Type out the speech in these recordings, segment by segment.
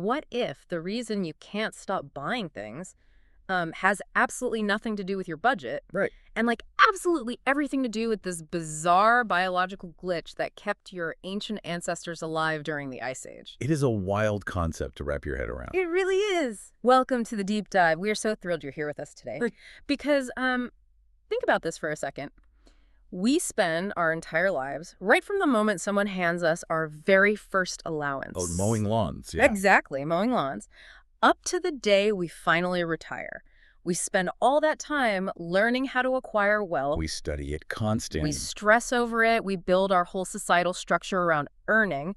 what if the reason you can't stop buying things has absolutely nothing to do with your budget Right. and like absolutely everything to do with this bizarre biological glitch that kept your ancient ancestors alive during the Ice Age? It is a wild concept to wrap your head around. It really is. Welcome to the deep dive. We are so thrilled you're here with us today. Right. Because think about this for a second. We spend our entire lives, right from the moment someone hands us our very first allowance. Oh, mowing lawns, yeah. Exactly, mowing lawns. Up to the day we finally retire. We spend all that time learning how to acquire wealth. We study it constantly. We stress over it. We build our whole societal structure around earning.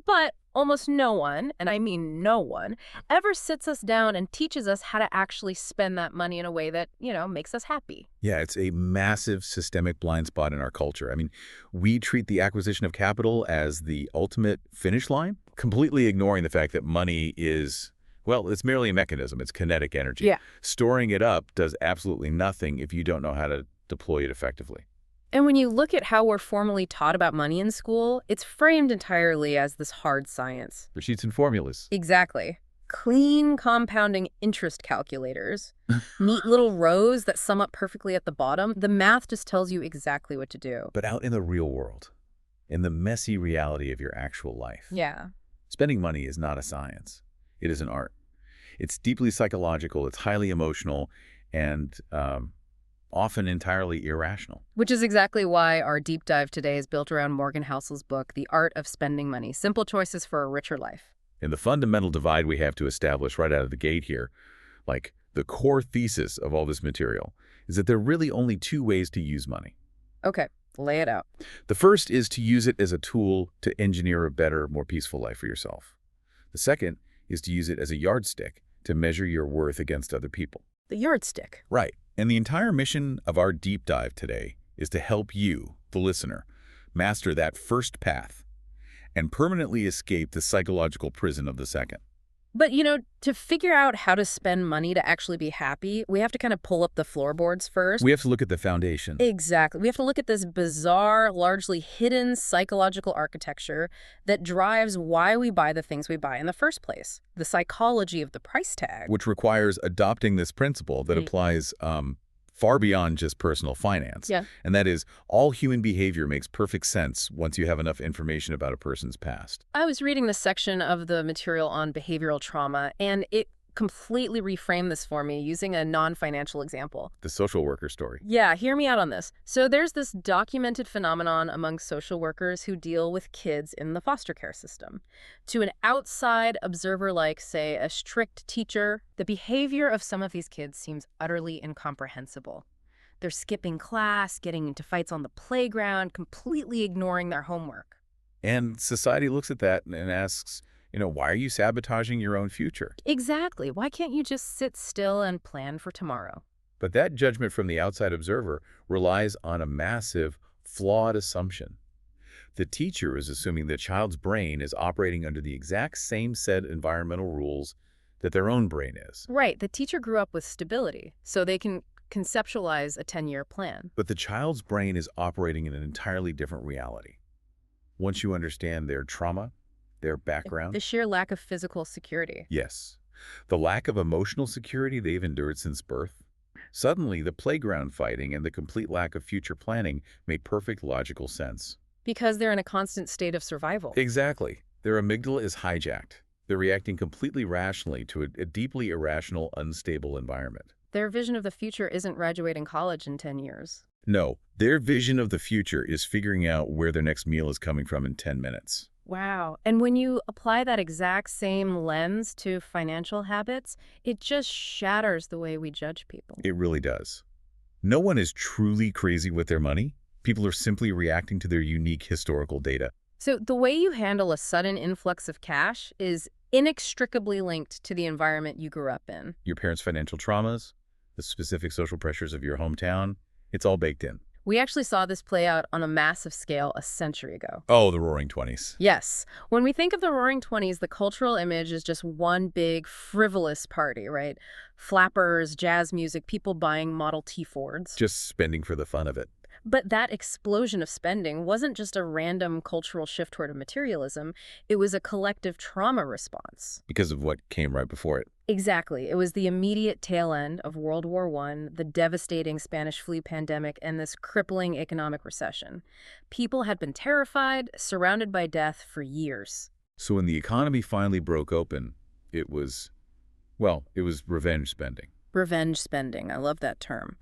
But almost no one, and I mean no one, ever sits us down and teaches us how to actually spend that money in a way that, makes us happy. Yeah, it's a massive systemic blind spot in our culture. I mean, we treat the acquisition of capital as the ultimate finish line, completely ignoring the fact that money is, well, it's merely a mechanism. It's kinetic energy. Yeah. Storing it up does absolutely nothing if you don't know how to deploy it effectively. And when you look at how we're formally taught about money in school, it's framed entirely as this hard science. For sheets and formulas. Exactly. Clean compounding interest calculators, neat little rows that sum up perfectly at the bottom. The math just tells you exactly what to do. But out in the real world, in the messy reality of your actual life, Yeah. spending money is not a science. It is an art. It's deeply psychological, it's highly emotional, and often entirely irrational. Which is exactly why our deep dive today is built around Morgan Housel's book, The Art of Spending Money, Simple Choices for a Richer Life. And the fundamental divide we have to establish right out of the gate here, like the core thesis of all this material, is that there are really only two ways to use money. Okay, lay it out. The first is to use it as a tool to engineer a better, more peaceful life for yourself. The second is to use it as a yardstick to measure your worth against other people. The yardstick. Right. And the entire mission of our deep dive today is to help you, the listener, master that first path and permanently escape the psychological prison of the second. But, to figure out how to spend money to actually be happy, we have to kind of pull up the floorboards first. We have to look at the foundation. Exactly. We have to look at this bizarre, largely hidden psychological architecture that drives why we buy the things we buy in the first place. The psychology of the price tag. Which requires adopting this principle that applies far beyond just personal finance. Yeah. And that is, all human behavior makes perfect sense once you have enough information about a person's past. I was reading this section of the material on behavioral trauma, and it completely reframed this for me using a non-financial example. The social worker story. Yeah, hear me out on this. So there's this documented phenomenon among social workers who deal with kids in the foster care system. To an outside observer like, say, a strict teacher, the behavior of some of these kids seems utterly incomprehensible. They're skipping class, getting into fights on the playground, completely ignoring their homework. And society looks at that and asks, why are you sabotaging your own future? Exactly. Why can't you just sit still and plan for tomorrow? But that judgment from the outside observer relies on a massive, flawed assumption. The teacher is assuming the child's brain is operating under the exact same set environmental rules that their own brain is. Right. The teacher grew up with stability, so they can conceptualize a 10-year plan. But the child's brain is operating in an entirely different reality. Once you understand their trauma, their background. The sheer lack of physical security. Yes. The lack of emotional security they've endured since birth. Suddenly, the playground fighting and the complete lack of future planning made perfect logical sense. Because they're in a constant state of survival. Exactly. Their amygdala is hijacked. They're reacting completely rationally to a deeply irrational, unstable environment. Their vision of the future isn't graduating college in 10 years. No, their vision of the future is figuring out where their next meal is coming from in 10 minutes. Wow. And when you apply that exact same lens to financial habits, it just shatters the way we judge people. It really does. No one is truly crazy with their money. People are simply reacting to their unique historical data. So the way you handle a sudden influx of cash is inextricably linked to the environment you grew up in. Your parents' financial traumas, the specific social pressures of your hometown, it's all baked in. We actually saw this play out on a massive scale a century ago. Oh, the Roaring '20s. Yes. When we think of the Roaring '20s, the cultural image is just one big frivolous party, right? Flappers, jazz music, people buying Model T Fords. Just spending for the fun of it. But that explosion of spending wasn't just a random cultural shift toward materialism, it was a collective trauma response. Because of what came right before it. Exactly. It was the immediate tail end of World War I, the devastating Spanish flu pandemic, and this crippling economic recession. People had been terrified, surrounded by death for years. So when the economy finally broke open, it was, well, it was revenge spending. Revenge spending. I love that term.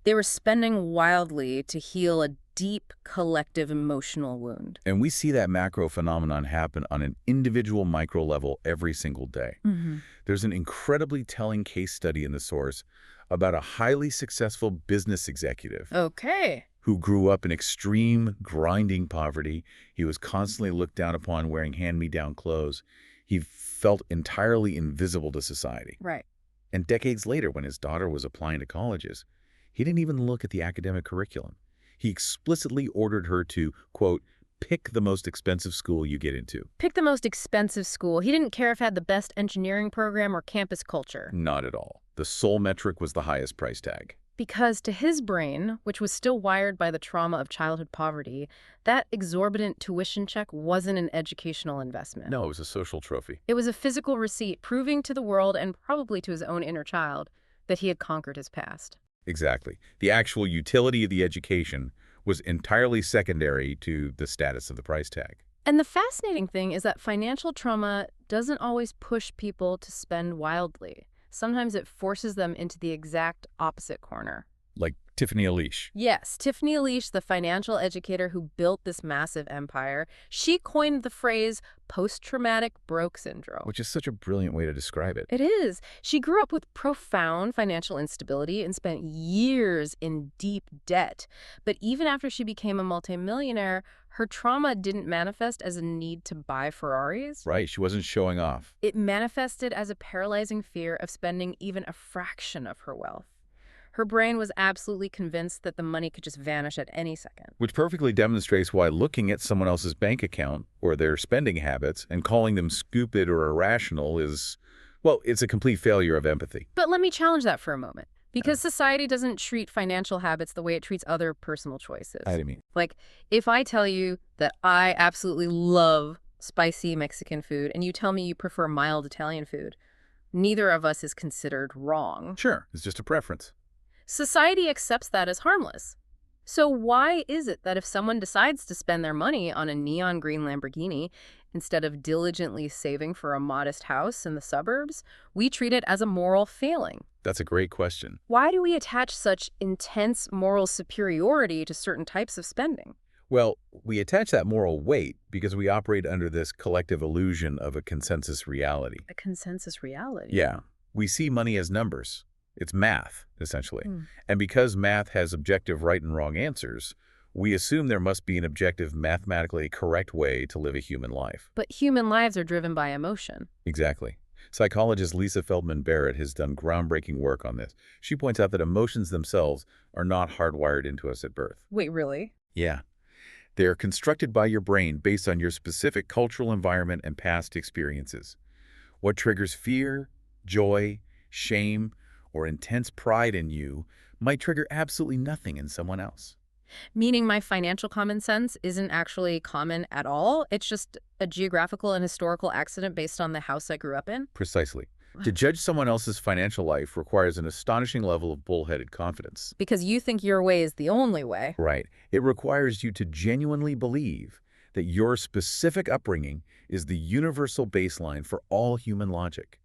They were spending wildly to heal a deep collective emotional wound. And we see that macro phenomenon happen on an individual micro level every single day. There's an incredibly telling case study in the source about a highly successful business executive Okay. who grew up in extreme, grinding poverty. He was constantly looked down upon wearing hand-me-down clothes. He felt entirely invisible to society. Right. And decades later, when his daughter was applying to colleges, he didn't even look at the academic curriculum. He explicitly ordered her to, quote, pick the most expensive school you get into. Pick the most expensive school. He didn't care if it had the best engineering program or campus culture. Not at all. The sole metric was the highest price tag. Because to his brain, which was still wired by the trauma of childhood poverty, that exorbitant tuition check wasn't an educational investment. No, it was a social trophy. It was a physical receipt proving to the world and probably to his own inner child that he had conquered his past. Exactly. The actual utility of the education was entirely secondary to the status of the price tag. And the fascinating thing is that financial trauma doesn't always push people to spend wildly. Sometimes it forces them into the exact opposite corner. Like Tiffany Alish. Yes, Tiffany Alish, the financial educator who built this massive empire, she coined the phrase post-traumatic broke syndrome. Which is such a brilliant way to describe it. It is. She grew up with profound financial instability and spent years in deep debt. But even after she became a multimillionaire, her trauma didn't manifest as a need to buy Ferraris. Right, she wasn't showing off. It manifested as a paralyzing fear of spending even a fraction of her wealth. Her brain was absolutely convinced that the money could just vanish at any second. Which perfectly demonstrates why looking at someone else's bank account or their spending habits and calling them stupid or irrational is, well, it's a complete failure of empathy. But let me challenge that for a moment. Because society doesn't treat financial habits the way it treats other personal choices. I mean, Like, if I tell you that I absolutely love spicy Mexican food and you tell me you prefer mild Italian food, neither of us is considered wrong. sure, it's just a preference. Society accepts that as harmless. So why is it that if someone decides to spend their money on a neon green Lamborghini instead of diligently saving for a modest house in the suburbs, we treat it as a moral failing? That's a great question. Why do we attach such intense moral superiority to certain types of spending? Well, we attach that moral weight because we operate under this collective illusion of a consensus reality. A consensus reality. Yeah, we see money as numbers. It's math, essentially. Hmm. And because math has objective right and wrong answers, we assume there must be an objective, mathematically correct way to live a human life. But human lives are driven by emotion. Exactly. Psychologist Lisa Feldman Barrett has done groundbreaking work on this. She points out that emotions themselves are not hardwired into us at birth. Wait, really? Yeah. They are constructed by your brain based on your specific cultural environment and past experiences. What triggers fear, joy, shame, or intense pride in you might trigger absolutely nothing in someone else. Meaning my financial common sense isn't actually common at all. It's just a geographical and historical accident based on the house I grew up in. Precisely. To judge someone else's financial life requires an astonishing level of bullheaded confidence. Because you think your way is the only way. Right. It requires you to genuinely believe that your specific upbringing is the universal baseline for all human logic.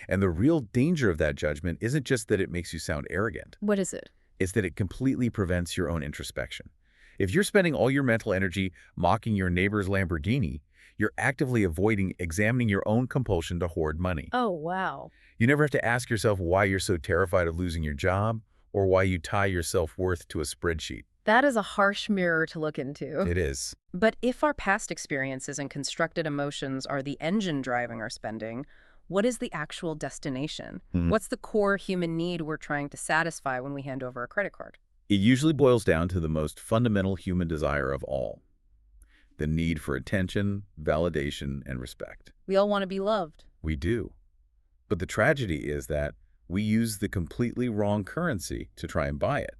And the real danger of that judgment isn't just that it makes you sound arrogant. What is it? It's that it completely prevents your own introspection. If you're spending all your mental energy mocking your neighbor's Lamborghini, you're actively avoiding examining your own compulsion to hoard money. Oh, wow. You never have to ask yourself why you're so terrified of losing your job or why you tie your self-worth to a spreadsheet. That is a harsh mirror to look into. It is. But if our past experiences and constructed emotions are the engine driving our spending, what is the actual destination? What's the core human need we're trying to satisfy when we hand over a credit card? It usually boils down to the most fundamental human desire of all, the need for attention, validation, and respect. We all want to be loved. We do. But the tragedy is that we use the completely wrong currency to try and buy it.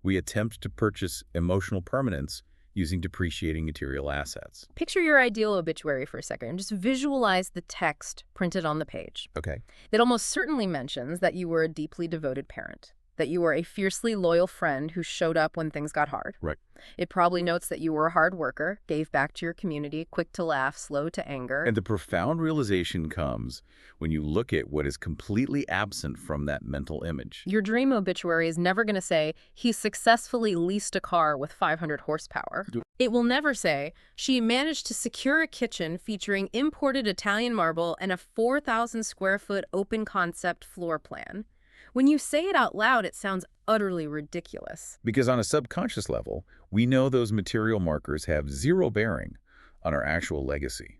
We attempt to purchase emotional permanence using depreciating material assets. Picture your ideal obituary for a second and just visualize the text printed on the page. Okay. It almost certainly mentions that you were a deeply devoted parent, that you were a fiercely loyal friend who showed up when things got hard. Right. It probably notes that you were a hard worker, gave back to your community, quick to laugh, slow to anger. And the profound realization comes when you look at what is completely absent from that mental image. Your dream obituary is never going to say, he successfully leased a car with 500 horsepower. It will never say, she managed to secure a kitchen featuring imported Italian marble and a 4,000 square foot open concept floor plan. When you say it out loud, it sounds utterly ridiculous. Because on a subconscious level, we know those material markers have zero bearing on our actual legacy.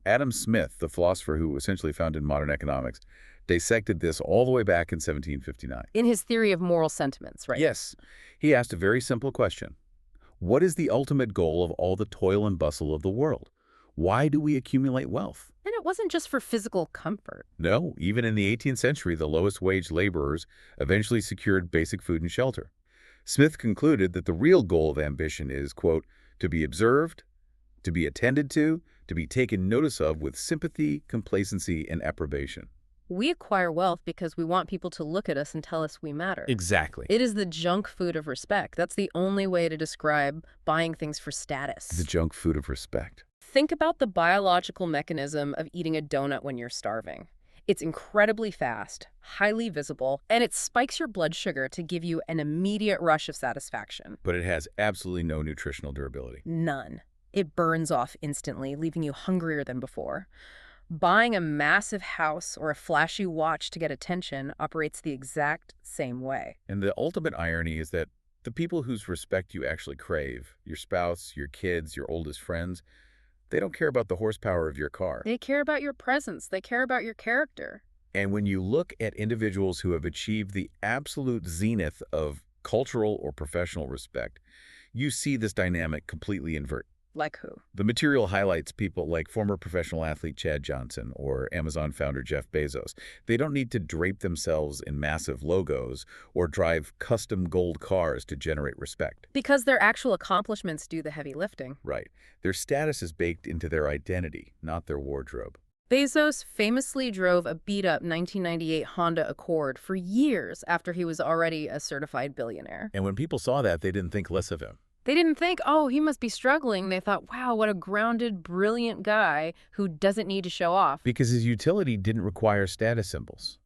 Adam Smith, the philosopher who essentially founded modern economics, dissected this all the way back in 1759. In his theory of moral sentiments, right? Yes. He asked a very simple question. What is the ultimate goal of all the toil and bustle of the world? Why do we accumulate wealth? And it wasn't just for physical comfort. No, even in the 18th century, the lowest-wage laborers eventually secured basic food and shelter. Smith concluded that the real goal of ambition is, quote, to be observed, to be attended to be taken notice of with sympathy, complacency, and approbation. We acquire wealth because we want people to look at us and tell us we matter. Exactly. It is the junk food of respect. That's the only way to describe buying things for status. The junk food of respect. Think about the biological mechanism of eating a donut when you're starving. It's incredibly fast, highly visible, and it spikes your blood sugar to give you an immediate rush of satisfaction. But it has absolutely no nutritional durability. None. It burns off instantly, leaving you hungrier than before. Buying a massive house or a flashy watch to get attention operates the exact same way. And the ultimate irony is that the people whose respect you actually crave, your spouse, your kids, your oldest friends, they don't care about the horsepower of your car. They care about your presence. They care about your character. And when you look at individuals who have achieved the absolute zenith of cultural or professional respect, you see this dynamic completely invert. Like who? The material highlights people like former professional athlete Chad Johnson or Amazon founder Jeff Bezos. They don't need to drape themselves in massive logos or drive custom gold cars to generate respect. Because their actual accomplishments do the heavy lifting. Right. Their status is baked into their identity, not their wardrobe. Bezos famously drove a beat-up 1998 Honda Accord for years after he was already a certified billionaire. And when people saw that, they didn't think less of him. They didn't think, oh, he must be struggling. They thought, wow, what a grounded, brilliant guy who doesn't need to show off. Because his utility didn't require status symbols,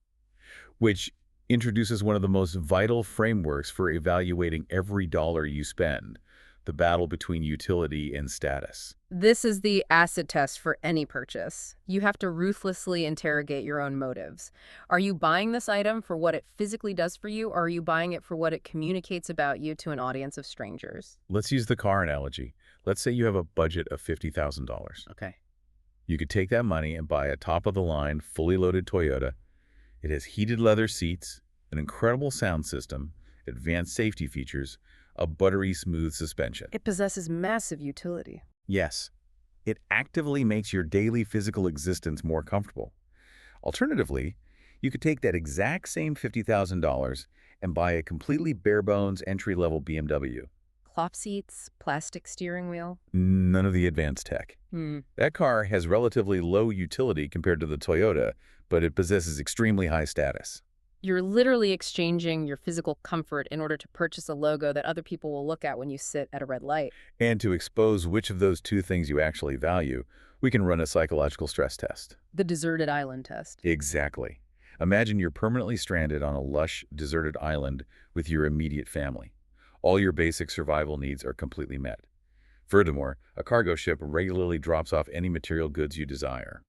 which introduces one of the most vital frameworks for evaluating every dollar you spend, the battle between utility and status. This is the acid test for any purchase. You have to ruthlessly interrogate your own motives. Are you buying this item for what it physically does for you, or are you buying it for what it communicates about you to an audience of strangers? Let's use the car analogy. Let's say you have a budget of $50,000. Okay. You could take that money and buy a top-of-the-line, fully loaded Toyota. It has heated leather seats, an incredible sound system, advanced safety features, a buttery smooth suspension. It possesses massive utility. Yes, it actively makes your daily physical existence more comfortable. Alternatively, you could take that exact same $50,000 and buy a completely bare-bones entry-level BMW. Cloth seats, plastic steering wheel. None of the advanced tech. That car has relatively low utility compared to the Toyota, but it possesses extremely high status. You're literally exchanging your physical comfort in order to purchase a logo that other people will look at when you sit at a red light. And to expose which of those two things you actually value, we can run a psychological stress test. The deserted island test. Exactly. Imagine you're permanently stranded on a lush, deserted island with your immediate family. All your basic survival needs are completely met. Furthermore, a cargo ship regularly drops off any material goods you desire.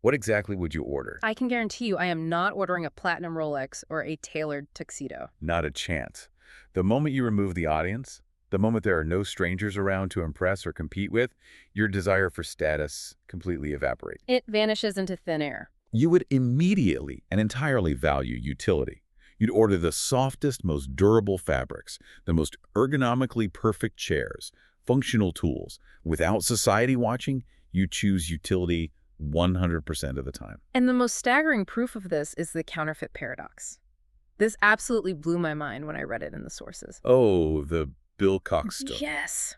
What exactly would you order? I can guarantee you I am not ordering a platinum Rolex or a tailored tuxedo. Not a chance. The moment you remove the audience, the moment there are no strangers around to impress or compete with, your desire for status completely evaporates. It vanishes into thin air. You would immediately and entirely value utility. You'd order the softest, most durable fabrics, the most ergonomically perfect chairs, functional tools. Without society watching, you choose utility 100% of the time. And the most staggering proof of this is the counterfeit paradox. This absolutely blew my mind when I read it in the sources. Oh, the Bill Cox stuff. Yes.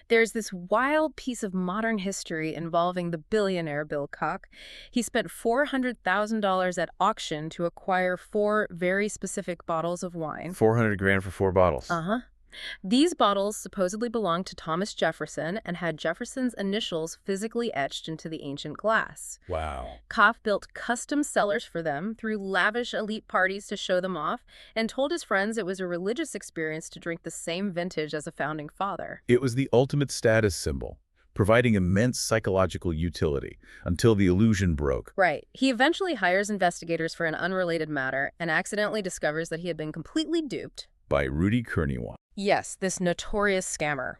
There's this wild piece of modern history involving the billionaire Bill Koch. He spent $400,000 at auction to acquire 4 very specific bottles of wine. 400 grand for 4 bottles. Uh-huh. These bottles supposedly belonged to Thomas Jefferson and had Jefferson's initials physically etched into the ancient glass. Wow. Koff built custom cellars for them, threw lavish elite parties to show them off, and told his friends it was a religious experience to drink the same vintage as a founding father. It was the ultimate status symbol, providing immense psychological utility until the illusion broke. Right. He eventually hires investigators for an unrelated matter and accidentally discovers that he had been completely duped. By Rudy Kurniawan. Yes, this notorious scammer.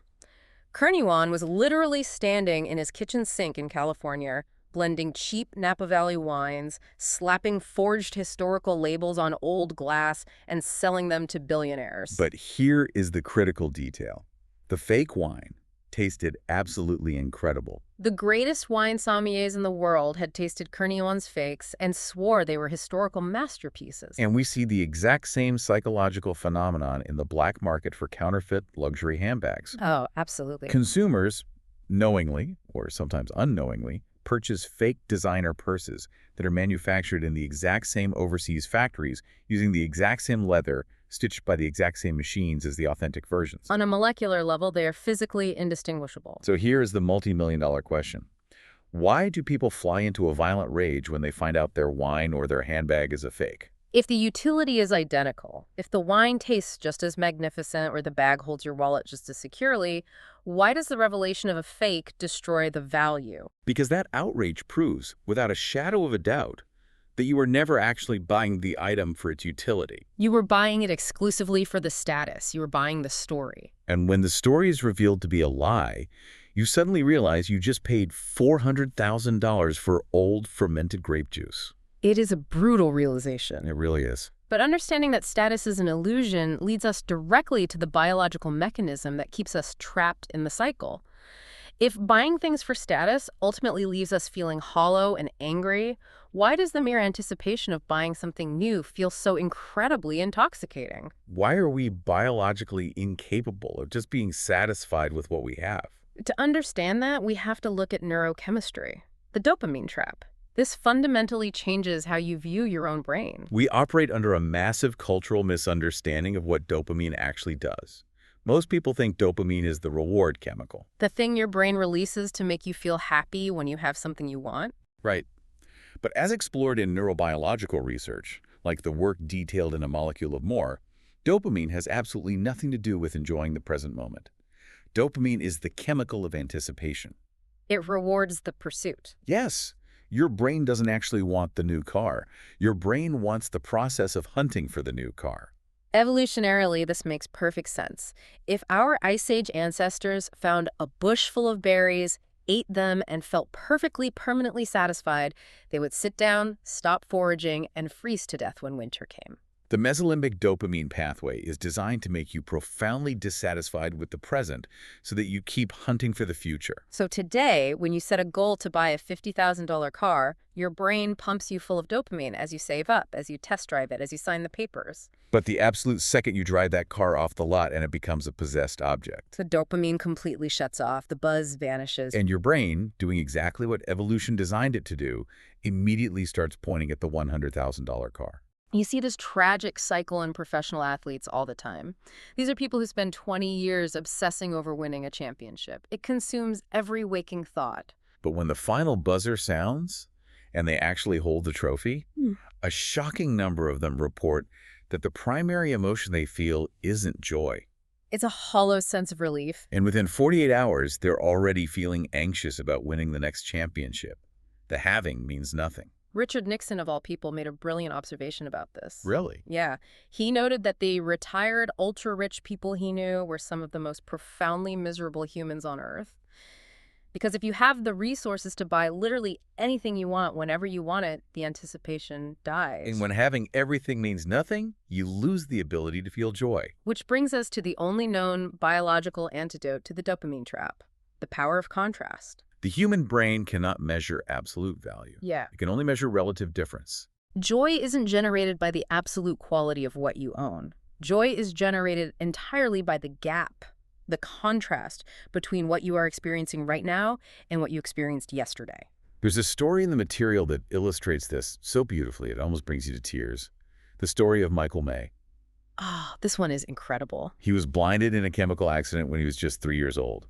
Kurniawan was literally standing in his kitchen sink in California, blending cheap Napa Valley wines, slapping forged historical labels on old glass, and selling them to billionaires. But here is the critical detail. The fake wine tasted absolutely incredible. The greatest wine sommeliers in the world had tasted Kurniawan's fakes and swore they were historical masterpieces. And we see the exact same psychological phenomenon in the black market for counterfeit luxury handbags. Oh, absolutely. Consumers, knowingly or sometimes unknowingly, purchase fake designer purses that are manufactured in the exact same overseas factories using the exact same leather stitched by the exact same machines as the authentic versions. On a molecular level, they are physically indistinguishable. So here is the multi-million-dollar question. Why do people fly into a violent rage when they find out their wine or their handbag is a fake? If the utility is identical, if the wine tastes just as magnificent or the bag holds your wallet just as securely, why does the revelation of a fake destroy the value? Because that outrage proves, without a shadow of a doubt, that you were never actually buying the item for its utility. You were buying it exclusively for the status. You were buying the story. And when the story is revealed to be a lie, you suddenly realize you just paid $400,000 for old fermented grape juice. It is a brutal realization. It really is. But understanding that status is an illusion leads us directly to the biological mechanism that keeps us trapped in the cycle. If buying things for status ultimately leaves us feeling hollow and angry, why does the mere anticipation of buying something new feel so incredibly intoxicating? Why are we biologically incapable of just being satisfied with what we have? To understand that, we have to look at neurochemistry, the dopamine trap. This fundamentally changes how you view your own brain. We operate under a massive cultural misunderstanding of what dopamine actually does. Most people think dopamine is the reward chemical. The thing your brain releases to make you feel happy when you have something you want. Right. But as explored in neurobiological research, like the work detailed in A Molecule of More, dopamine has absolutely nothing to do with enjoying the present moment. Dopamine is the chemical of anticipation. It rewards the pursuit. Yes, your brain doesn't actually want the new car. Your brain wants the process of hunting for the new car. Evolutionarily, this makes perfect sense. If our Ice Age ancestors found a bush full of berries, ate them, and felt perfectly permanently satisfied, they would sit down, stop foraging, and freeze to death when winter came. The mesolimbic dopamine pathway is designed to make you profoundly dissatisfied with the present so that you keep hunting for the future. So today, when you set a goal to buy a $50,000 car, your brain pumps you full of dopamine as you save up, as you test drive it, as you sign the papers. But the absolute second you drive that car off the lot and it becomes a possessed object. The dopamine completely shuts off, the buzz vanishes. And your brain, doing exactly what evolution designed it to do, immediately starts pointing at the $100,000 car. You see this tragic cycle in professional athletes all the time. These are people who spend 20 years obsessing over winning a championship. It consumes every waking thought. But when the final buzzer sounds and they actually hold the trophy, a shocking number of them report that the primary emotion they feel isn't joy. It's a hollow sense of relief. And within 48 hours, they're already feeling anxious about winning the next championship. The having means nothing. Richard Nixon, of all people, made a brilliant observation about this. Really? Yeah. He noted that the retired, ultra-rich people he knew were some of the most profoundly miserable humans on Earth. Because if you have the resources to buy literally anything you want whenever you want it, the anticipation dies. And when having everything means nothing, you lose the ability to feel joy. Which brings us to the only known biological antidote to the dopamine trap, the power of contrast. The human brain cannot measure absolute value. Yeah. It can only measure relative difference. Joy isn't generated by the absolute quality of what you own. Joy is generated entirely by the gap, the contrast between what you are experiencing right now and what you experienced yesterday. There's a story in the material that illustrates this so beautifully it almost brings you to tears. The story of Michael May. Ah, this one is incredible. He was blinded in a chemical accident when he was just 3 years old.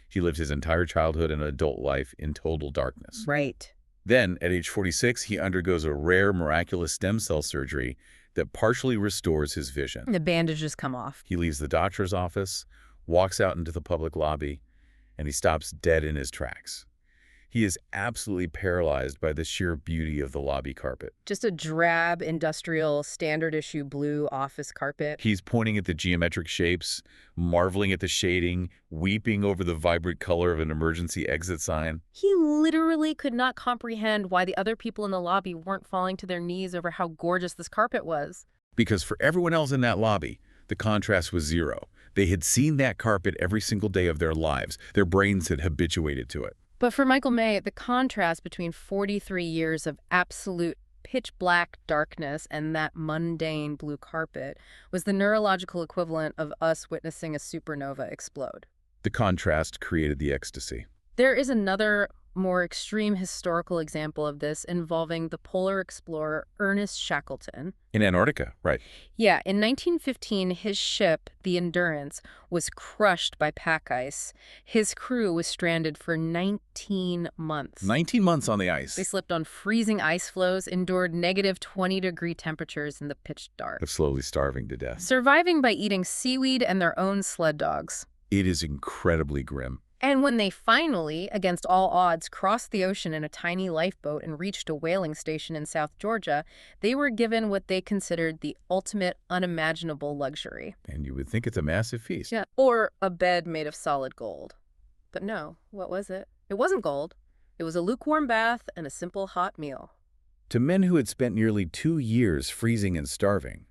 He lived his entire childhood and adult life in total darkness. Right. Then, at age 46, he undergoes a rare, miraculous stem cell surgery that partially restores his vision. The bandages come off. He leaves the doctor's office, walks out into the public lobby, and he stops dead in his tracks. He is absolutely paralyzed by the sheer beauty of the lobby carpet. Just a drab, industrial, standard issue blue office carpet. He's pointing at the geometric shapes, marveling at the shading, weeping over the vibrant color of an emergency exit sign. He literally could not comprehend why the other people in the lobby weren't falling to their knees over how gorgeous this carpet was. Because for everyone else in that lobby, the contrast was zero. They had seen that carpet every single day of their lives. Their brains had habituated to it. But for Michael May, the contrast between 43 years of absolute pitch-black darkness and that mundane blue carpet was the neurological equivalent of us witnessing a supernova explode. The contrast created the ecstasy. There is another, more extreme historical example of this involving the polar explorer Ernest Shackleton. In Antarctica, right. Yeah, in 1915, his ship, the Endurance, was crushed by pack ice. His crew was stranded for 19 months. 19 months on the ice. They slipped on freezing ice floes, endured negative 20-degree temperatures in the pitch dark. They're slowly starving to death. Surviving by eating seaweed and their own sled dogs. It is incredibly grim. And when they finally, against all odds, crossed the ocean in a tiny lifeboat and reached a whaling station in South Georgia, they were given what they considered the ultimate unimaginable luxury. And you would think it's a massive feast. Yeah, or a bed made of solid gold. But no, what was it? It wasn't gold. It was a lukewarm bath and a simple hot meal. To men who had spent nearly 2 years freezing and starving,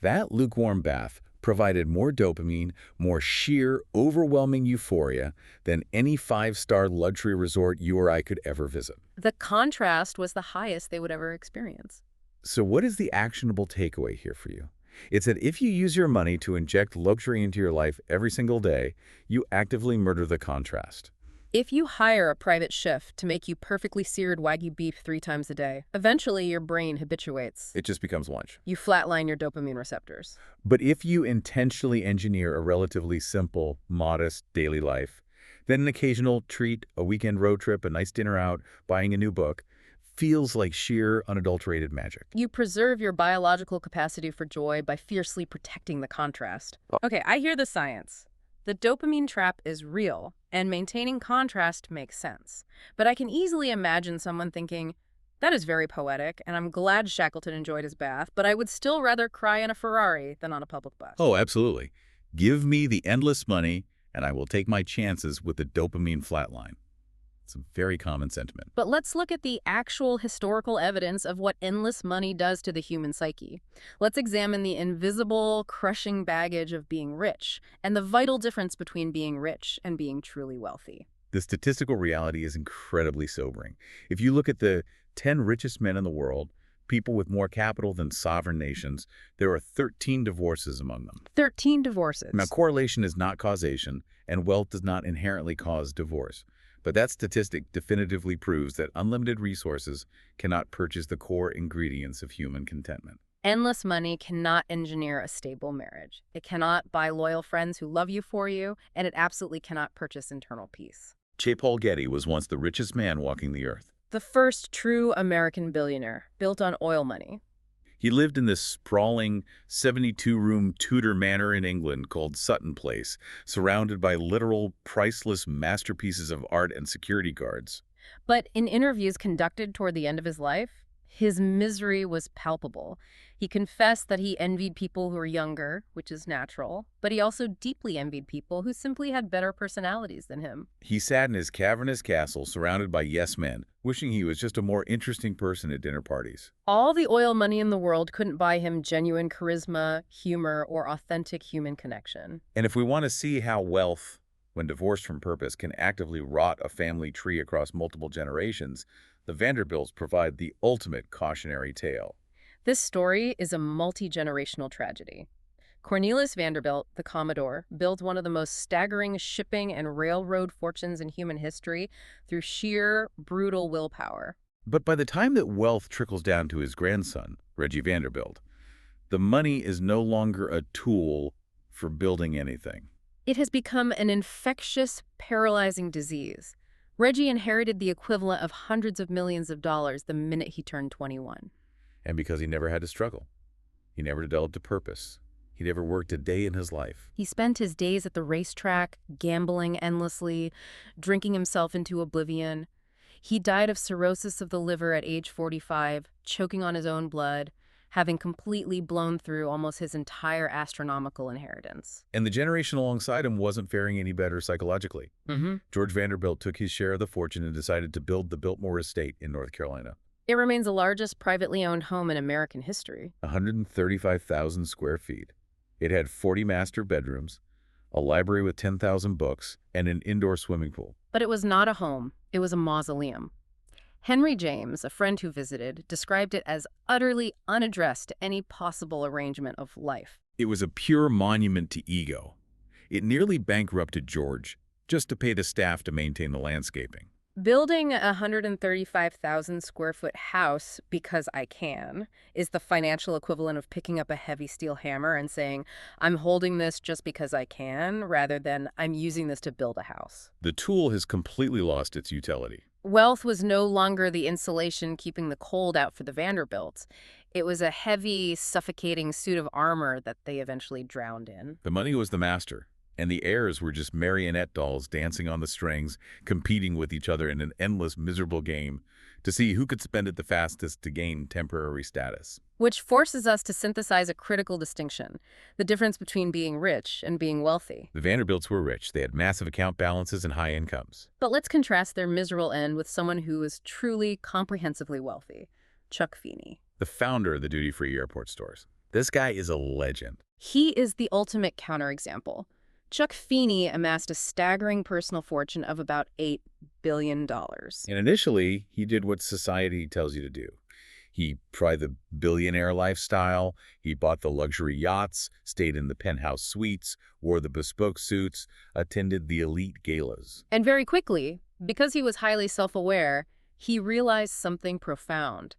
that lukewarm bath provided more dopamine, more sheer, overwhelming euphoria than any 5-star luxury resort you or I could ever visit. The contrast was the highest they would ever experience. So what is the actionable takeaway here for you? It's that if you use your money to inject luxury into your life every single day, you actively murder the contrast. If you hire a private chef to make you perfectly seared Wagyu beef 3 times a day, eventually your brain habituates. It just becomes lunch. You flatline your dopamine receptors. But if you intentionally engineer a relatively simple, modest daily life, then an occasional treat, a weekend road trip, a nice dinner out, buying a new book, feels like sheer, unadulterated magic. You preserve your biological capacity for joy by fiercely protecting the contrast. Okay, I hear the science. The dopamine trap is real, and maintaining contrast makes sense. But I can easily imagine someone thinking, that is very poetic, and I'm glad Shackleton enjoyed his bath, but I would still rather cry in a Ferrari than on a public bus. Oh, absolutely. Give me the endless money, and I will take my chances with the dopamine flatline. It's a very common sentiment. But let's look at the actual historical evidence of what endless money does to the human psyche. Let's examine the invisible, crushing baggage of being rich, and the vital difference between being rich and being truly wealthy. The statistical reality is incredibly sobering. If you look at the 10 richest men in the world, people with more capital than sovereign nations, there are 13 divorces among them. 13 divorces. Now, correlation is not causation, and wealth does not inherently cause divorce. But that statistic definitively proves that unlimited resources cannot purchase the core ingredients of human contentment. Endless money cannot engineer a stable marriage. It cannot buy loyal friends who love you for you, and it absolutely cannot purchase internal peace. J. Paul Getty was once the richest man walking the earth. The first true American billionaire, built on oil money. He lived in this sprawling 72-room Tudor manor in England called Sutton Place, surrounded by literal, priceless masterpieces of art and security guards. But in interviews conducted toward the end of his life, his misery was palpable. He confessed that he envied people who were younger, which is natural, but he also deeply envied people who simply had better personalities than him. He sat in his cavernous castle surrounded by yes-men, wishing he was just a more interesting person at dinner parties. All the oil money in the world couldn't buy him genuine charisma, humor, or authentic human connection. And if we want to see how wealth, when divorced from purpose, can actively rot a family tree across multiple generations, the Vanderbilts provide the ultimate cautionary tale. This story is a multi-generational tragedy. Cornelius Vanderbilt, the Commodore, built one of the most staggering shipping and railroad fortunes in human history through sheer, brutal willpower. But by the time that wealth trickles down to his grandson, Reggie Vanderbilt, the money is no longer a tool for building anything. It has become an infectious, paralyzing disease. Reggie inherited the equivalent of hundreds of millions of dollars the minute he turned 21. And because he never had to struggle, he never developed a purpose. He never worked a day in his life. He spent his days at the racetrack, gambling endlessly, drinking himself into oblivion. He died of cirrhosis of the liver at age 45, choking on his own blood, having completely blown through almost his entire astronomical inheritance. And the generation alongside him wasn't faring any better psychologically. George Vanderbilt took his share of the fortune and decided to build the Biltmore Estate in North Carolina. It remains the largest privately owned home in American history. 135,000 square feet. It had 40 master bedrooms, a library with 10,000 books, and an indoor swimming pool. But it was not a home. It was a mausoleum. Henry James, a friend who visited, described it as utterly unaddressed to any possible arrangement of life. It was a pure monument to ego. It nearly bankrupted George just to pay the staff to maintain the landscaping. Building a 135,000 square foot house because I can is the financial equivalent of picking up a heavy steel hammer and saying, I'm holding this just because I can, rather than I'm using this to build a house. The tool has completely lost its utility. Wealth was no longer the insulation keeping the cold out for the Vanderbilts. It was a heavy, suffocating suit of armor that they eventually drowned in. The money was the master, and the heirs were just marionette dolls dancing on the strings, competing with each other in an endless, miserable game to see who could spend it the fastest to gain temporary status. Which forces us to synthesize a critical distinction, the difference between being rich and being wealthy. The Vanderbilts were rich. They had massive account balances and high incomes. But let's contrast their miserable end with someone who is truly comprehensively wealthy, Chuck Feeney. The founder of the duty-free airport stores. This guy is a legend. He is the ultimate counterexample. Chuck Feeney amassed a staggering personal fortune of about $8 billion. And initially, he did what society tells you to do. He tried the billionaire lifestyle, he bought the luxury yachts, stayed in the penthouse suites, wore the bespoke suits, attended the elite galas. And very quickly, because he was highly self-aware, he realized something profound.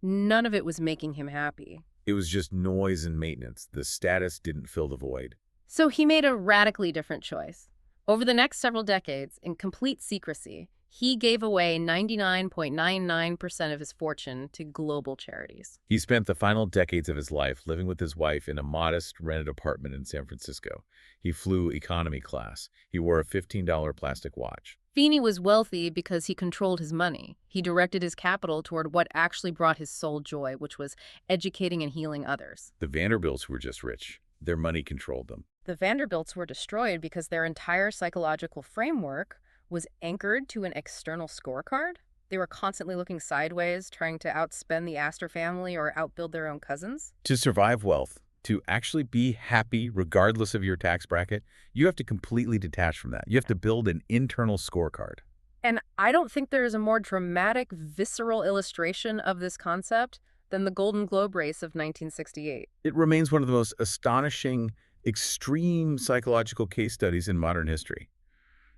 None of it was making him happy. It was just noise and maintenance. The status didn't fill the void. So he made a radically different choice. Over the next several decades, in complete secrecy, he gave away 99.99% of his fortune to global charities. He spent the final decades of his life living with his wife in a modest rented apartment in San Francisco. He flew economy class. He wore a $15 plastic watch. Feeney was wealthy because he controlled his money. He directed his capital toward what actually brought his soul joy, which was educating and healing others. The Vanderbilts were just rich. Their money controlled them. The Vanderbilts were destroyed because their entire psychological framework was anchored to an external scorecard. They were constantly looking sideways, trying to outspend the Astor family or outbuild their own cousins. To survive wealth, to actually be happy regardless of your tax bracket, you have to completely detach from that. You have to build an internal scorecard. And I don't think there is a more dramatic, visceral illustration of this concept than the Golden Globe race of 1968. It remains one of the most astonishing, extreme psychological case studies in modern history.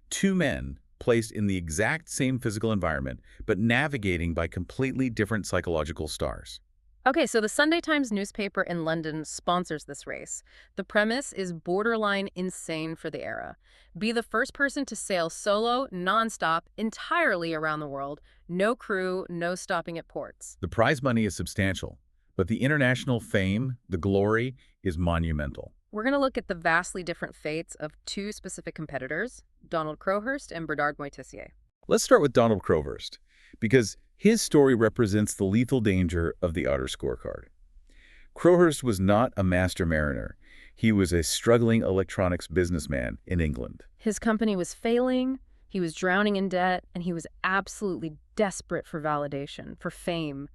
Two men placed in the exact same physical environment, but navigating by completely different psychological stars. Okay, so the Sunday Times newspaper in London sponsors this race. The premise is borderline insane for the era. Be the first person to sail solo, nonstop, entirely around the world. No crew, no stopping at ports. The prize money is substantial, but the international fame, the glory, is monumental. We're going to look at the vastly different fates of two specific competitors, Donald Crowhurst and Bernard Moitessier. Let's start with Donald Crowhurst, because his story represents the lethal danger of the outer scorecard. Crowhurst was not a master mariner. He was a struggling electronics businessman in England. His company was failing, he was drowning in debt, and he was absolutely desperate for validation, for fame,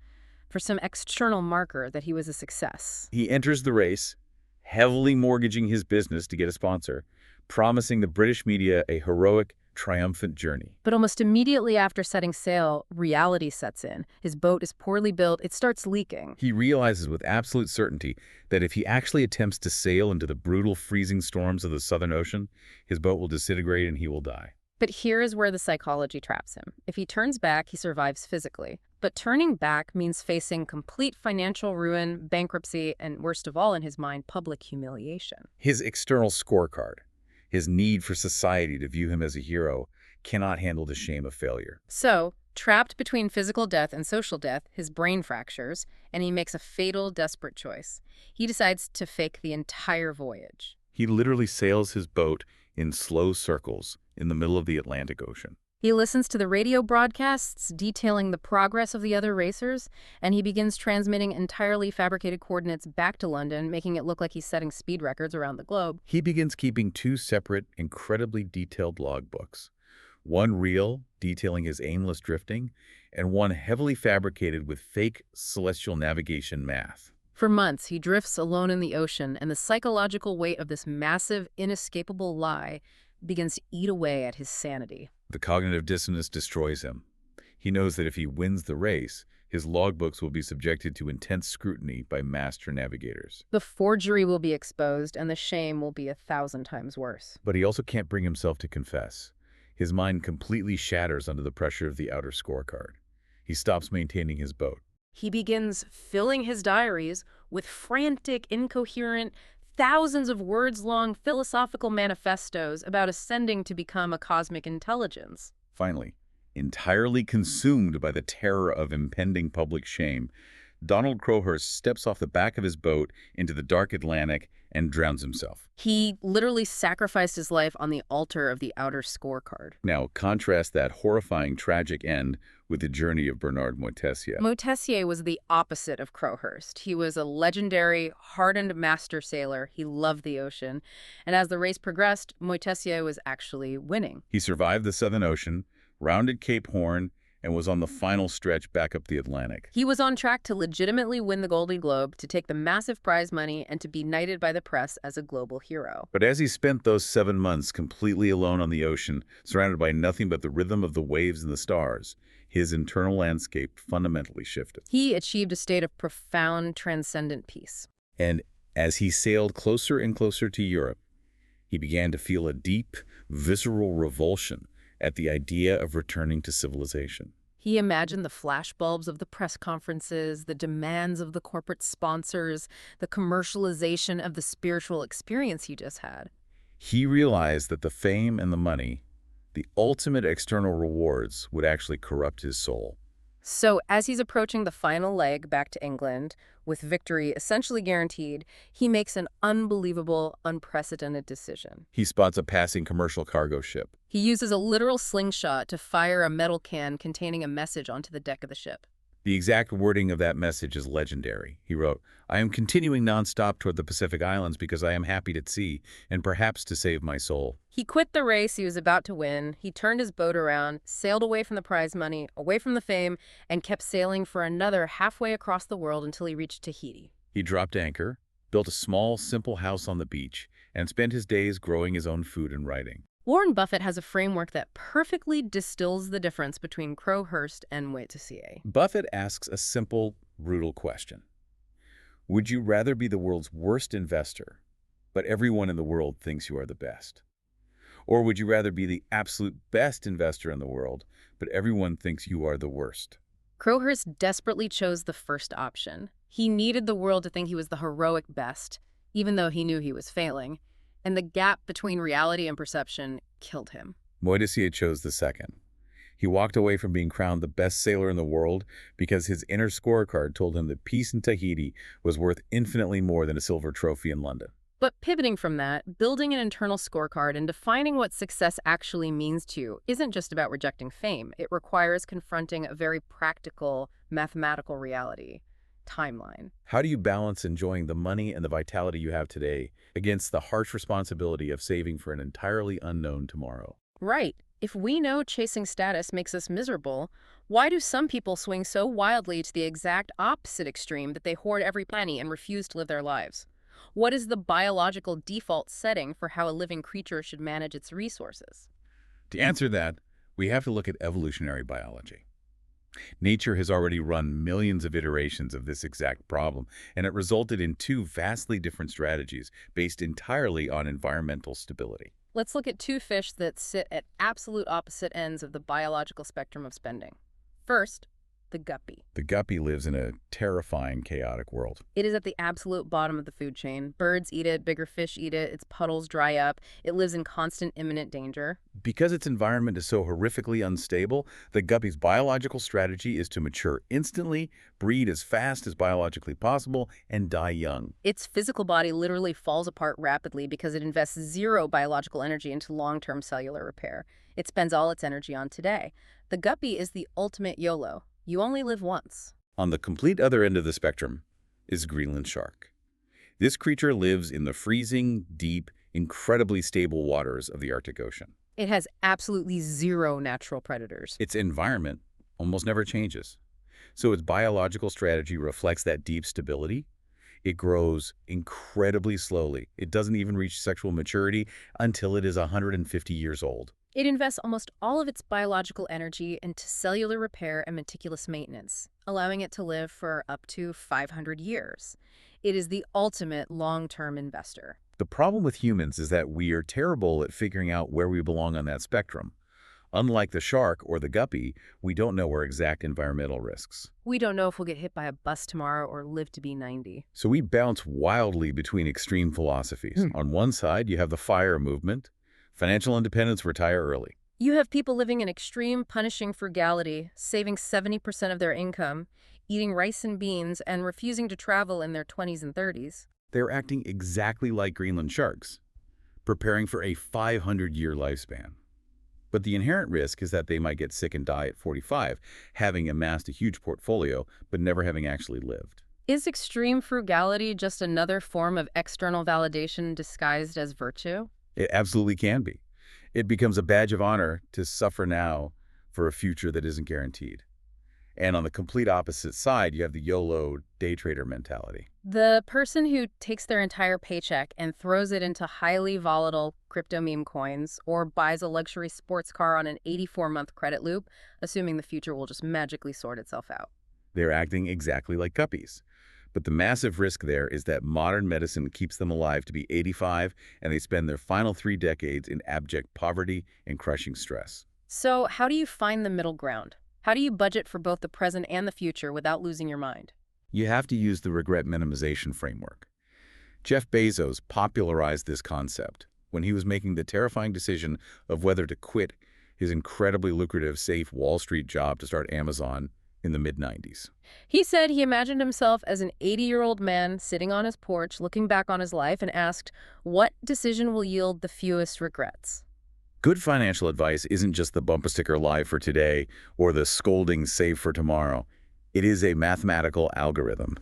for some external marker that he was a success. He enters the race, heavily mortgaging his business to get a sponsor, promising the British media a heroic, triumphant journey. But almost immediately after setting sail, reality sets in. His boat is poorly built, it starts leaking. He realizes with absolute certainty that if he actually attempts to sail into the brutal freezing storms of the Southern Ocean, his boat will disintegrate and he will die. But here is where the psychology traps him. If he turns back, he survives physically. But turning back means facing complete financial ruin, bankruptcy, and worst of all in his mind, public humiliation. His external scorecard, his need for society to view him as a hero, cannot handle the shame of failure. So, trapped between physical death and social death, his brain fractures, and he makes a fatal, desperate choice. He decides to fake the entire voyage. He literally sails his boat in slow circles in the middle of the Atlantic Ocean. He listens to the radio broadcasts detailing the progress of the other racers, and he begins transmitting entirely fabricated coordinates back to London, making it look like he's setting speed records around the globe. He begins keeping two separate, incredibly detailed logbooks. One real, detailing his aimless drifting, and one heavily fabricated with fake celestial navigation math. For months, he drifts alone in the ocean, and the psychological weight of this massive, inescapable lie begins to eat away at his sanity. The cognitive dissonance destroys him. He knows that if he wins the race, his logbooks will be subjected to intense scrutiny by master navigators. The forgery will be exposed, and the shame will be 1,000 times worse. But he also can't bring himself to confess. His mind completely shatters under the pressure of the outer scorecard. He stops maintaining his boat. He begins filling his diaries with frantic, incoherent, thousands of words-long philosophical manifestos about ascending to become a cosmic intelligence. Finally, entirely consumed by the terror of impending public shame, Donald Crowhurst steps off the back of his boat into the dark Atlantic and drowns himself. He literally sacrificed his life on the altar of the outer scorecard. Now, contrast that horrifying, tragic end with the journey of Bernard Moitessier. Moitessier was the opposite of Crowhurst. He was a legendary, hardened master sailor. He loved the ocean. And as the race progressed, Moitessier was actually winning. He survived the Southern Ocean, rounded Cape Horn, and was on the final stretch back up the Atlantic. He was on track to legitimately win the Golden Globe, to take the massive prize money, and to be knighted by the press as a global hero. But as he spent those 7 months completely alone on the ocean, surrounded by nothing but the rhythm of the waves and the stars, his internal landscape fundamentally shifted. He achieved a state of profound, transcendent peace. And as he sailed closer and closer to Europe, he began to feel a deep, visceral revulsion at the idea of returning to civilization. He imagined the flashbulbs of the press conferences, the demands of the corporate sponsors, the commercialization of the spiritual experience he just had. He realized that the fame and the money, the ultimate external rewards, would actually corrupt his soul. So as he's approaching the final leg back to England, with victory essentially guaranteed, he makes an unbelievable, unprecedented decision. He spots a passing commercial cargo ship. He uses a literal slingshot to fire a metal can containing a message onto the deck of the ship. The exact wording of that message is legendary. He wrote, "I am continuing nonstop toward the Pacific Islands because I am happy at sea and perhaps to save my soul." He quit the race he was about to win. He turned his boat around, sailed away from the prize money, away from the fame, and kept sailing for another halfway across the world until he reached Tahiti. He dropped anchor, built a small, simple house on the beach, and spent his days growing his own food and writing. Warren Buffett has a framework that perfectly distills the difference between Crowhurst and Moitessier. Buffett asks a simple, brutal question. Would you rather be the world's worst investor, but everyone in the world thinks you are the best? Or would you rather be the absolute best investor in the world, but everyone thinks you are the worst? Crowhurst desperately chose the first option. He needed the world to think he was the heroic best, even though he knew he was failing. And the gap between reality and perception killed him. Moitessier chose the second. He walked away from being crowned the best sailor in the world because his inner scorecard told him that peace in Tahiti was worth infinitely more than a silver trophy in London. But pivoting from that, building an internal scorecard and defining what success actually means to you isn't just about rejecting fame. It requires confronting a very practical, mathematical reality. Timeline. How do you balance enjoying the money and the vitality you have today against the harsh responsibility of saving for an entirely unknown tomorrow? Right. If we know chasing status makes us miserable, why do some people swing so wildly to the exact opposite extreme that they hoard every penny and refuse to live their lives? What is the biological default setting for how a living creature should manage its resources? To answer that, we have to look at evolutionary biology. Nature has already run millions of iterations of this exact problem, and it resulted in two vastly different strategies based entirely on environmental stability. Let's look at two fish that sit at absolute opposite ends of the biological spectrum of spending. First, the guppy. The guppy lives in a terrifying, chaotic world. It is at the absolute bottom of the food chain. Birds eat it, bigger fish eat it, its puddles dry up. It lives in constant imminent danger. Because its environment is so horrifically unstable, the guppy's biological strategy is to mature instantly, breed as fast as biologically possible, and die young. Its physical body literally falls apart rapidly because it invests zero biological energy into long-term cellular repair. It spends all its energy on today. The guppy is the ultimate YOLO. You only live once. On the complete other end of the spectrum is Greenland shark. This creature lives in the freezing, deep, incredibly stable waters of the Arctic Ocean. It has absolutely zero natural predators. Its environment almost never changes. So its biological strategy reflects that deep stability. It grows incredibly slowly. It doesn't even reach sexual maturity until it is 150 years old. It invests almost all of its biological energy into cellular repair and meticulous maintenance, allowing it to live for up to 500 years. It is the ultimate long-term investor. The problem with humans is that we are terrible at figuring out where we belong on that spectrum. Unlike the shark or the guppy, we don't know our exact environmental risks. We don't know if we'll get hit by a bus tomorrow or live to be 90. So we bounce wildly between extreme philosophies. On one side, you have the FIRE movement, financial independence, retire early. You have people living in extreme, punishing frugality, saving 70% of their income, eating rice and beans, and refusing to travel in their 20s and 30s. They're acting exactly like Greenland sharks, preparing for a 500-year lifespan. But the inherent risk is that they might get sick and die at 45, having amassed a huge portfolio, but never having actually lived. Is extreme frugality just another form of external validation disguised as virtue? It absolutely can be. It becomes a badge of honor to suffer now for a future that isn't guaranteed. And on the complete opposite side, you have the YOLO day trader mentality. The person who takes their entire paycheck and throws it into highly volatile crypto meme coins or buys a luxury sports car on an 84-month credit loop, assuming the future will just magically sort itself out. They're acting exactly like guppies. But the massive risk there is that modern medicine keeps them alive to be 85, and they spend their final 3 decades in abject poverty and crushing stress. So how do you find the middle ground? How do you budget for both the present and the future without losing your mind? You have to use the regret minimization framework. Jeff Bezos popularized this concept when he was making the terrifying decision of whether to quit his incredibly lucrative, safe Wall Street job to start Amazon in the mid-90s. He said he imagined himself as an 80-year-old man sitting on his porch looking back on his life and asked, what decision will yield the fewest regrets? Good financial advice isn't just the bumper sticker live for today or the scolding save for tomorrow. It is a mathematical algorithm.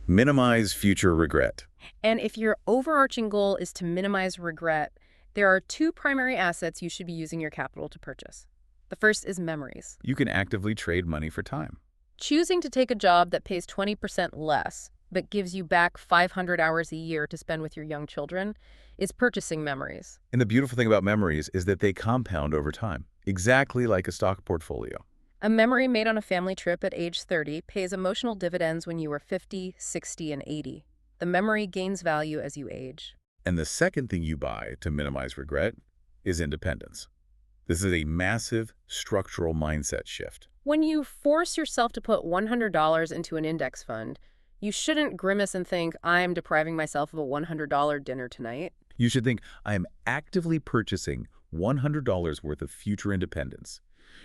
Minimize future regret. And if your overarching goal is to minimize regret, there are 2 primary assets you should be using your capital to purchase. The first is memories. You can actively trade money for time. Choosing to take a job that pays 20% less but gives you back 500 hours a year to spend with your young children is purchasing memories. And the beautiful thing about memories is that they compound over time, exactly like a stock portfolio. A memory made on a family trip at age 30 pays emotional dividends when you are 50, 60, and 80. The memory gains value as you age. And the second thing you buy to minimize regret is independence. This is a massive structural mindset shift. When you force yourself to put $100 into an index fund, you shouldn't grimace and think, I'm depriving myself of a $100 dinner tonight. You should think, I am actively purchasing $100 worth of future independence.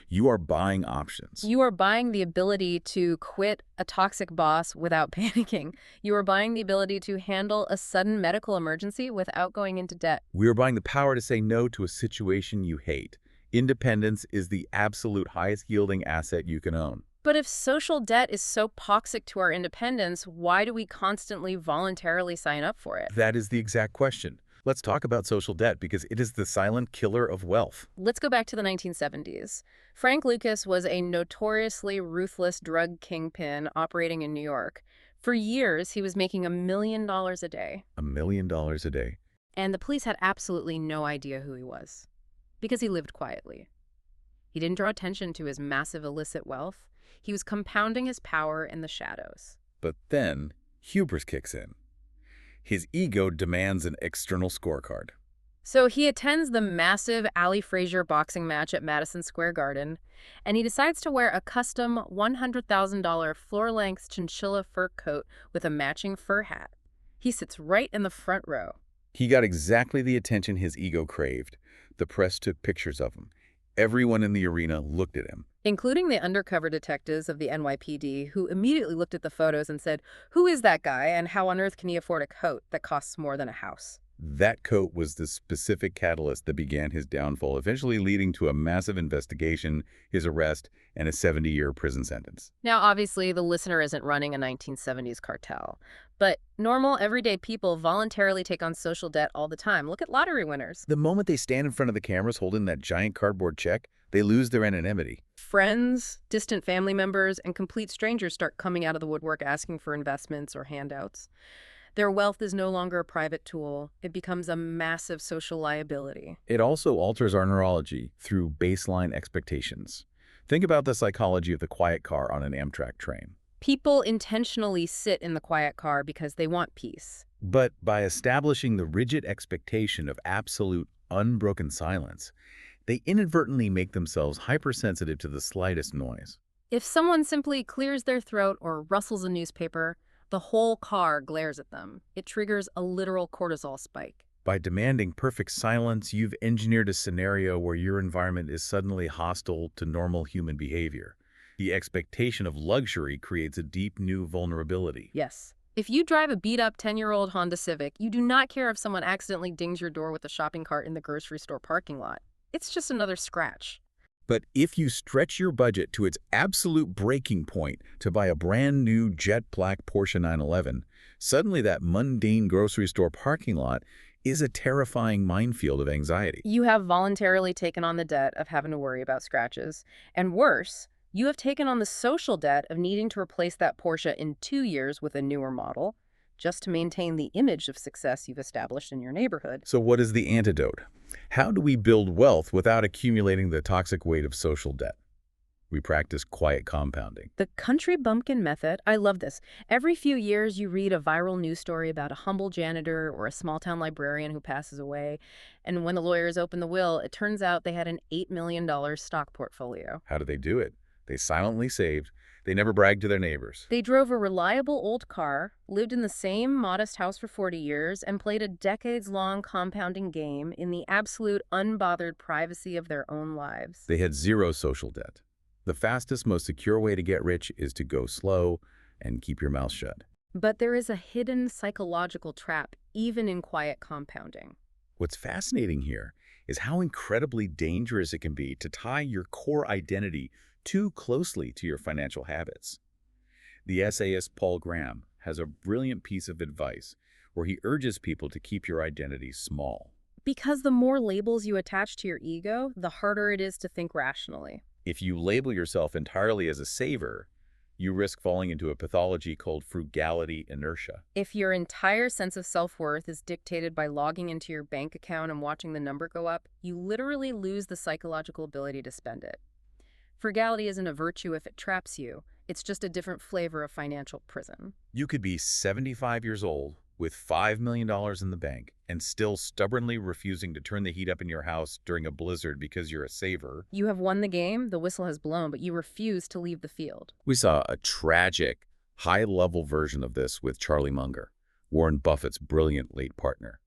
You are buying options. You are buying the ability to quit a toxic boss without panicking. You are buying the ability to handle a sudden medical emergency without going into debt. We are buying the power to say no to a situation you hate. Independence is the absolute highest yielding asset you can own. But if social debt is so toxic to our independence, why do we constantly voluntarily sign up for it? That is the exact question. Let's talk about social debt because it is the silent killer of wealth. Let's go back to the 1970s. Frank Lucas was a notoriously ruthless drug kingpin operating in New York. For years, he was making $1 million a day. $1 million a day. And the police had absolutely no idea who he was. Because he lived quietly. He didn't draw attention to his massive illicit wealth. He was compounding his power in the shadows. But then, hubris kicks in. His ego demands an external scorecard. So he attends the massive Ali Frazier boxing match at Madison Square Garden, and he decides to wear a custom $100,000 floor-length chinchilla fur coat with a matching fur hat. He sits right in the front row. He got exactly the attention his ego craved. The press took pictures of him. Everyone in the arena looked at him. Including the undercover detectives of the NYPD, who immediately looked at the photos and said, "Who is that guy, and how on earth can he afford a coat that costs more than a house?" That coat was the specific catalyst that began his downfall, eventually leading to a massive investigation, his arrest, and a 70-year prison sentence. Now, obviously, the listener isn't running a 1970s cartel, but normal, everyday people voluntarily take on social debt all the time. Look at lottery winners. The moment they stand in front of the cameras holding that giant cardboard check, they lose their anonymity. Friends, distant family members, and complete strangers start coming out of the woodwork asking for investments or handouts. Their wealth is no longer a private tool. It becomes a massive social liability. It also alters our neurology through baseline expectations. Think about the psychology of the quiet car on an Amtrak train. People intentionally sit in the quiet car because they want peace. But by establishing the rigid expectation of absolute, unbroken silence, they inadvertently make themselves hypersensitive to the slightest noise. If someone simply clears their throat or rustles a newspaper, the whole car glares at them. It triggers a literal cortisol spike. By demanding perfect silence, you've engineered a scenario where your environment is suddenly hostile to normal human behavior. The expectation of luxury creates a deep new vulnerability. Yes. If you drive a beat-up 10-year-old Honda Civic, you do not care if someone accidentally dings your door with a shopping cart in the grocery store parking lot. It's just another scratch. But if you stretch your budget to its absolute breaking point to buy a brand new jet black Porsche 911, suddenly that mundane grocery store parking lot is a terrifying minefield of anxiety. You have voluntarily taken on the debt of having to worry about scratches. And worse, you have taken on the social debt of needing to replace that Porsche in 2 years with a newer model, just to maintain the image of success you've established in your neighborhood. So what is the antidote? How do we build wealth without accumulating the toxic weight of social debt? We practice quiet compounding. The country bumpkin method, I love this. Every few years you read a viral news story about a humble janitor or a small-town librarian who passes away, and when the lawyers open the will, it turns out they had an $8 million stock portfolio. How do they do it? They silently saved. They never bragged to their neighbors. They drove a reliable old car, lived in the same modest house for 40 years, and played a decades-long compounding game in the absolute unbothered privacy of their own lives. They had zero social debt. The fastest, most secure way to get rich is to go slow and keep your mouth shut. But there is a hidden psychological trap, even in quiet compounding. What's fascinating here is how incredibly dangerous it can be to tie your core identity too closely to your financial habits. The essayist Paul Graham has a brilliant piece of advice where he urges people to keep your identity small. Because the more labels you attach to your ego, the harder it is to think rationally. If you label yourself entirely as a saver, you risk falling into a pathology called frugality inertia. If your entire sense of self-worth is dictated by logging into your bank account and watching the number go up, you literally lose the psychological ability to spend it. Frugality isn't a virtue if it traps you. It's just a different flavor of financial prison. You could be 75 years old with $5 million in the bank and still stubbornly refusing to turn the heat up in your house during a blizzard because you're a saver. You have won the game, the whistle has blown, but you refuse to leave the field. We saw a tragic, high-level version of this with Charlie Munger, Warren Buffett's brilliant late partner.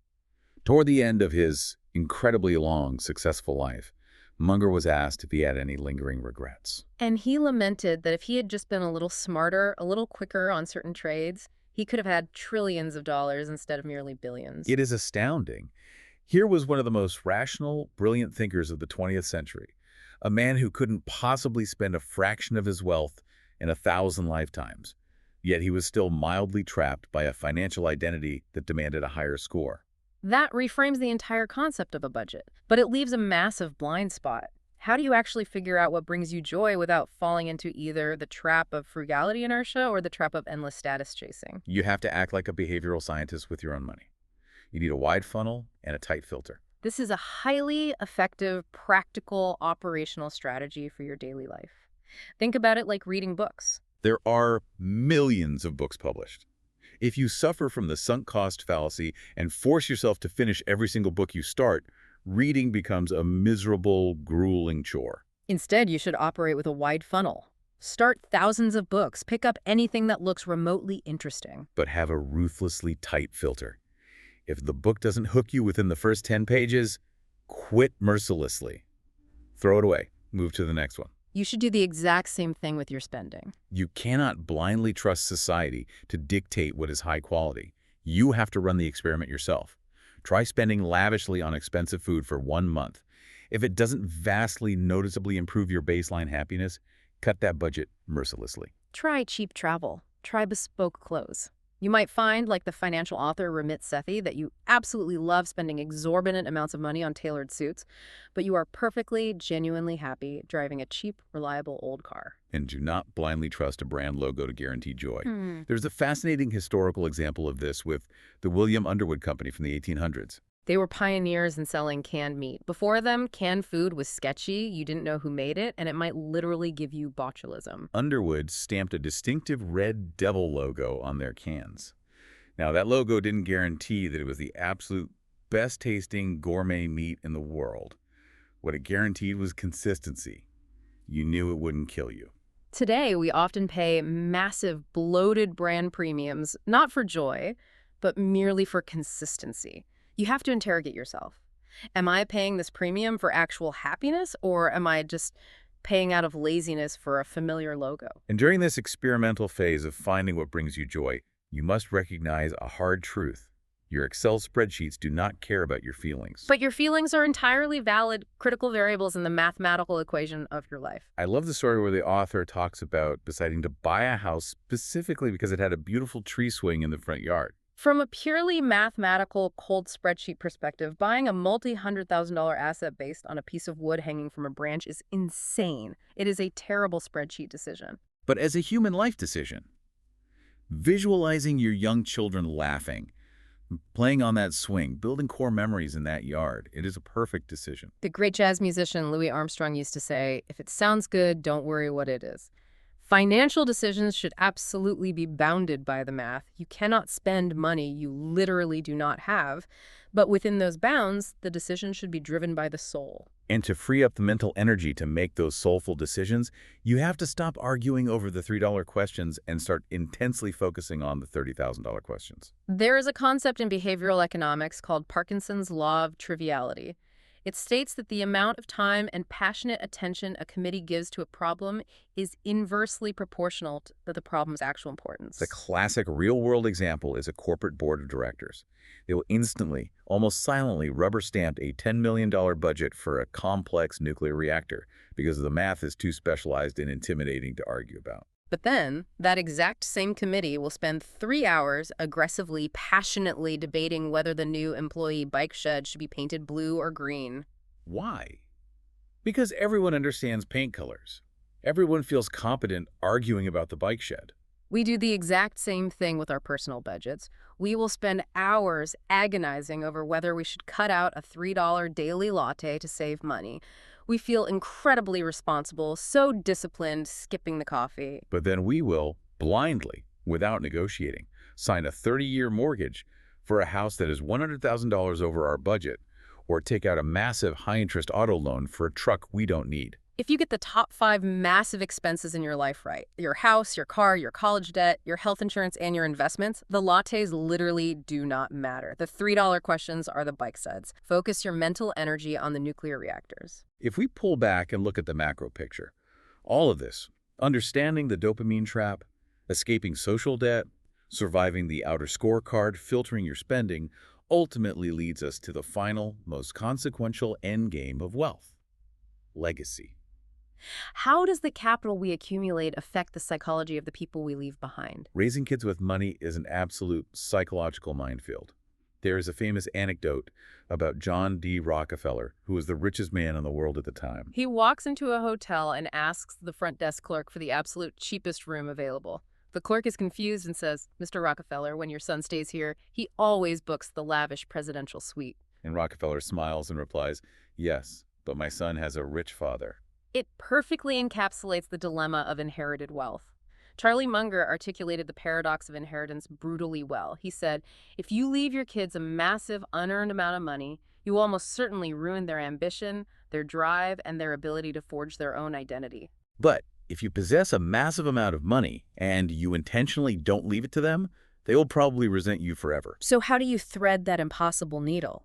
Toward the end of his incredibly long, successful life, Munger was asked if he had any lingering regrets. And he lamented that if he had just been a little smarter, a little quicker on certain trades, he could have had trillions of dollars instead of merely billions. It is astounding. Here was one of the most rational, brilliant thinkers of the 20th century, a man who couldn't possibly spend a fraction of his wealth in 1,000 lifetimes, yet he was still mildly trapped by a financial identity that demanded a higher score. That reframes the entire concept of a budget, but it leaves a massive blind spot. How do you actually figure out what brings you joy without falling into either the trap of frugality inertia or the trap of endless status chasing? You have to act like a behavioral scientist with your own money. You need a wide funnel and a tight filter. This is a highly effective, practical, operational strategy for your daily life. Think about it like reading books. There are millions of books published. If you suffer from the sunk cost fallacy and force yourself to finish every single book you start, reading becomes a miserable, grueling chore. Instead, you should operate with a wide funnel. Start thousands of books. Pick up anything that looks remotely interesting. But have a ruthlessly tight filter. If the book doesn't hook you within the first 10 pages, quit mercilessly. Throw it away. Move to the next one. You should do the exact same thing with your spending. You cannot blindly trust society to dictate what is high quality. You have to run the experiment yourself. Try spending lavishly on expensive food for 1 month. If it doesn't vastly noticeably improve your baseline happiness, cut that budget mercilessly. Try cheap travel. Try bespoke clothes. You might find, like the financial author Ramit Sethi, that you absolutely love spending exorbitant amounts of money on tailored suits, but you are perfectly, genuinely happy driving a cheap, reliable old car. And do not blindly trust a brand logo to guarantee joy. Hmm. There's a fascinating historical example of this with the William Underwood Company from the 1800s. They were pioneers in selling canned meat. Before them, canned food was sketchy, you didn't know who made it, and it might literally give you botulism. Underwood stamped a distinctive red devil logo on their cans. Now, that logo didn't guarantee that it was the absolute best-tasting gourmet meat in the world. What it guaranteed was consistency. You knew it wouldn't kill you. Today, we often pay massive, bloated brand premiums, not for joy, but merely for consistency. You have to interrogate yourself. Am I paying this premium for actual happiness, or am I just paying out of laziness for a familiar logo? And during this experimental phase of finding what brings you joy, you must recognize a hard truth. Your Excel spreadsheets do not care about your feelings. But your feelings are entirely valid, critical variables in the mathematical equation of your life. I love the story where the author talks about deciding to buy a house specifically because it had a beautiful tree swing in the front yard. From a purely mathematical, cold spreadsheet perspective, buying a multi-$100,000 asset based on a piece of wood hanging from a branch is insane. It is a terrible spreadsheet decision. But as a human life decision, visualizing your young children laughing, playing on that swing, building core memories in that yard, it is a perfect decision. The great jazz musician Louis Armstrong used to say, if it sounds good, don't worry what it is. Financial decisions should absolutely be bounded by the math. You cannot spend money you literally do not have, but within those bounds, the decision should be driven by the soul. And to free up the mental energy to make those soulful decisions, you have to stop arguing over the $3 questions and start intensely focusing on the $30,000 questions. There is a concept in behavioral economics called Parkinson's law of triviality. It states that the amount of time and passionate attention a committee gives to a problem is inversely proportional to the problem's actual importance. The classic real-world example is a corporate board of directors. They will instantly, almost silently, rubber-stamp a $10 million budget for a complex nuclear reactor because the math is too specialized and intimidating to argue about. But then, that exact same committee will spend 3 hours aggressively, passionately debating whether the new employee bike shed should be painted blue or green. Why? Because everyone understands paint colors. Everyone feels competent arguing about the bike shed. We do the exact same thing with our personal budgets. We will spend hours agonizing over whether we should cut out a $3 daily latte to save money. We feel incredibly responsible, so disciplined, skipping the coffee. But then we will, blindly, without negotiating, sign a 30-year mortgage for a house that is $100,000 over our budget, or take out a massive high-interest auto loan for a truck we don't need. If you get the top 5 massive expenses in your life right, your house, your car, your college debt, your health insurance, and your investments, the lattes literally do not matter. The $3 questions are the bike sides. Focus your mental energy on the nuclear reactors. If we pull back and look at the macro picture, all of this, understanding the dopamine trap, escaping social debt, surviving the outer scorecard, filtering your spending, ultimately leads us to the final, most consequential endgame of wealth: legacy. How does the capital we accumulate affect the psychology of the people we leave behind? Raising kids with money is an absolute psychological minefield. There is a famous anecdote about John D. Rockefeller, who was the richest man in the world at the time. He walks into a hotel and asks the front desk clerk for the absolute cheapest room available. The clerk is confused and says, "Mr. Rockefeller, when your son stays here, he always books the lavish presidential suite." And Rockefeller smiles and replies, yes, but my son has a rich father. It perfectly encapsulates the dilemma of inherited wealth. Charlie Munger articulated the paradox of inheritance brutally well. He said, if you leave your kids a massive, unearned amount of money, you will almost certainly ruin their ambition, their drive, and their ability to forge their own identity. But if you possess a massive amount of money and you intentionally don't leave it to them, they will probably resent you forever. So how do you thread that impossible needle?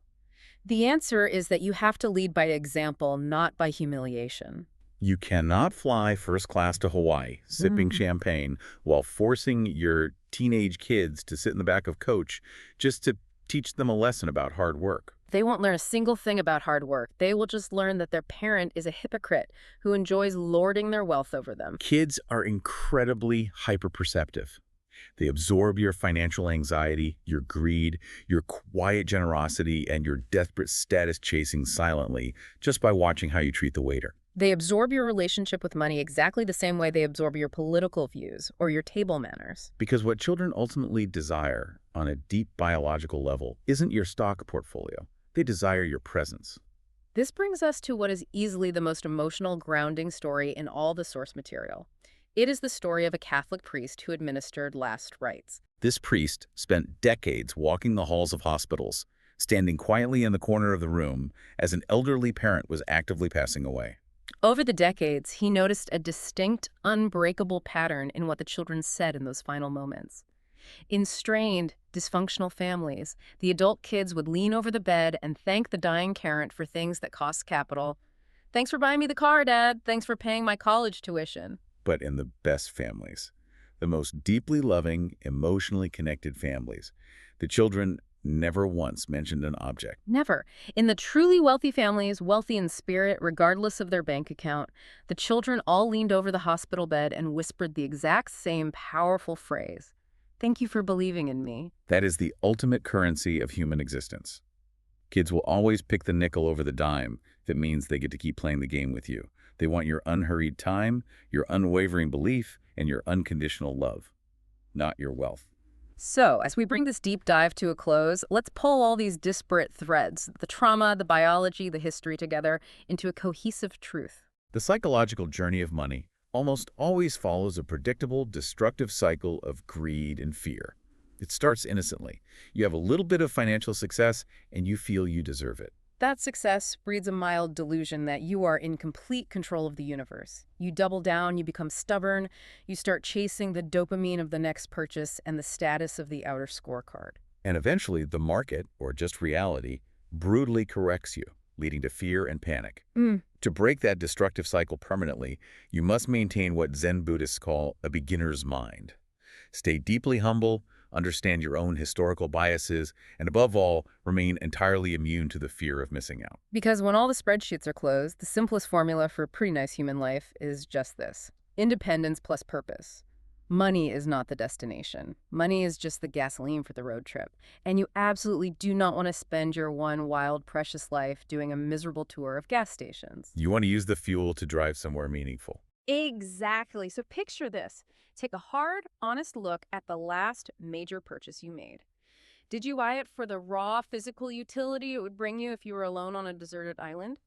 The answer is that you have to lead by example, not by humiliation. You cannot fly first class to Hawaii, sipping champagne, while forcing your teenage kids to sit in the back of coach just to teach them a lesson about hard work. They won't learn a single thing about hard work. They will just learn that their parent is a hypocrite who enjoys lording their wealth over them. Kids are incredibly hyperperceptive. They absorb your financial anxiety, your greed, your quiet generosity, and your desperate status chasing silently just by watching how you treat the waiter. They absorb your relationship with money exactly the same way they absorb your political views or your table manners. Because what children ultimately desire on a deep biological level isn't your stock portfolio. They desire your presence. This brings us to what is easily the most emotional grounding story in all the source material. It is the story of a Catholic priest who administered last rites. This priest spent decades walking the halls of hospitals, standing quietly in the corner of the room as an elderly parent was actively passing away. Over the decades, he noticed a distinct, unbreakable pattern in what the children said in those final moments. In strained, dysfunctional families, the adult kids would lean over the bed and thank the dying parent for things that cost capital. Thanks for buying me the car, Dad. Thanks for paying my college tuition. But in the best families, the most deeply loving, emotionally connected families, the children never once mentioned an object. Never. In the truly wealthy families, wealthy in spirit, regardless of their bank account, the children all leaned over the hospital bed and whispered the exact same powerful phrase. Thank you for believing in me. That is the ultimate currency of human existence. Kids will always pick the nickel over the dime if it means they get to keep playing the game with you. They want your unhurried time, your unwavering belief, and your unconditional love, not your wealth. So, as we bring this deep dive to a close, let's pull all these disparate threads, the trauma, the biology, the history together, into a cohesive truth. The psychological journey of money almost always follows a predictable, destructive cycle of greed and fear. It starts innocently. You have a little bit of financial success, and you feel you deserve it. That success breeds a mild delusion that you are in complete control of the universe. You double down, you become stubborn, you start chasing the dopamine of the next purchase and the status of the outer scorecard. And eventually, the market, or just reality, brutally corrects you, leading to fear and panic. To break that destructive cycle permanently, you must maintain what Zen Buddhists call a beginner's mind. Stay deeply humble, understand your own historical biases, and above all, remain entirely immune to the fear of missing out. Because when all the spreadsheets are closed, the simplest formula for a pretty nice human life is just this: independence plus purpose. Money is not the destination. Money is just the gasoline for the road trip. And you absolutely do not want to spend your one wild, precious life doing a miserable tour of gas stations. You want to use the fuel to drive somewhere meaningful. Exactly. So picture this. Take a hard, honest look at the last major purchase you made. Did you buy it for the raw physical utility it would bring you if you were alone on a deserted island?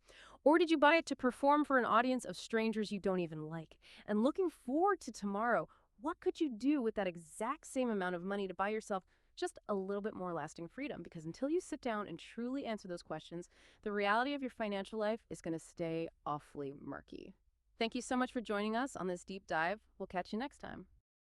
Or did you buy it to perform for an audience of strangers you don't even like? And looking forward to tomorrow, what could you do with that exact same amount of money to buy yourself just a little bit more lasting freedom? Because until you sit down and truly answer those questions, the reality of your financial life is going to stay awfully murky. Thank you so much for joining us on this deep dive. We'll catch you next time.